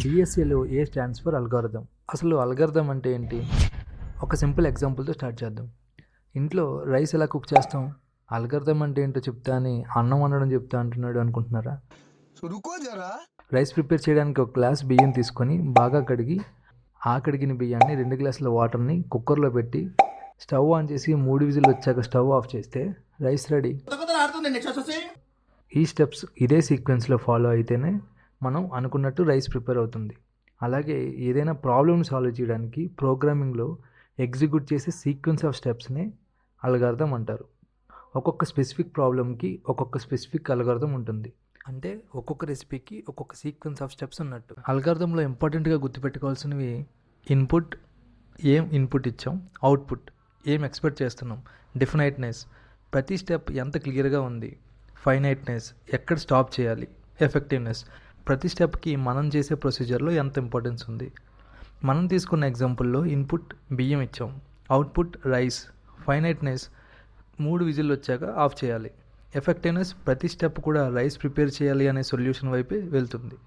డిఎస్ఏలో A stands for algorithm. అసలు algorithm అంటే ఏంటి? ఒక సింపుల్ ఎగ్జాంపుల్తో స్టార్ట్ చేద్దాం. ఇంట్లో రైస్ ఎలా కుక్ చేస్తాం? అల్గారిథం అంటే ఏంటో చెప్తా అని అన్నం వండడం చెప్తా అంటున్నాడు అనుకుంటున్నారా? రైస్ ప్రిపేర్ చేయడానికి ఒక గ్లాస్ బియ్యం తీసుకొని బాగా కడిగి ఆ కడిగిన బియ్యాన్ని 2 గ్లాసుల వాటర్ని కుక్కర్లో పెట్టి స్టవ్ ఆన్ చేసి 3 విజిల్ వచ్చాక స్టవ్ ఆఫ్ చేస్తే రైస్ రెడీ. ఈ స్టెప్స్ ఇదే సీక్వెన్స్లో ఫాలో అయితేనే మనం అనుకున్నట్టు రైస్ ప్రిపేర్ అవుతుంది. అలాగే ఏదైనా ప్రాబ్లమ్ సాల్వ్ చేయడానికి ప్రోగ్రామింగ్లో ఎగ్జిక్యూట్ చేసే సీక్వెన్స్ ఆఫ్ స్టెప్స్నే అల్గారిథం అంటారు. ఒక్కొక్క స్పెసిఫిక్ ప్రాబ్లమ్కి ఒక్కొక్క స్పెసిఫిక్ అల్గారిథం ఉంటుంది. అంటే ఒక్కొక్క రెసిపీకి ఒక్కొక్క సీక్వెన్స్ ఆఫ్ స్టెప్స్ ఉన్నట్టు. అల్గారిథంలో ఇంపార్టెంట్గా గుర్తుపెట్టుకోవాల్సినవి ఇన్పుట్, ఏం ఇన్పుట్ ఇచ్చాం, అవుట్పుట్, ఏం ఎక్స్పెక్ట్ చేస్తున్నాం, డెఫినైట్నెస్, ప్రతి స్టెప్ ఎంత క్లియర్గా ఉంది, ఫైనైట్నెస్, ఎక్కడ స్టాప్ చేయాలి, ఎఫెక్టివ్నెస్, ప్రతి స్టెప్కి మనం చేసే ప్రొసీజర్లో ఎంత ఇంపార్టెన్స్ ఉంది. మనం తీసుకున్న ఎగ్జాంపుల్లో ఇన్పుట్ బియ్యం ఇచ్చాం, అవుట్పుట్ రైస్, ఫైనైట్నెస్ 3 విజిల్ వచ్చాక ఆఫ్ చేయాలి, ఎఫెక్టివ్నెస్ ప్రతి స్టెప్ కూడా రైస్ ప్రిపేర్ చేయాలి అనే సొల్యూషన్ వైపే వెళ్తుంది.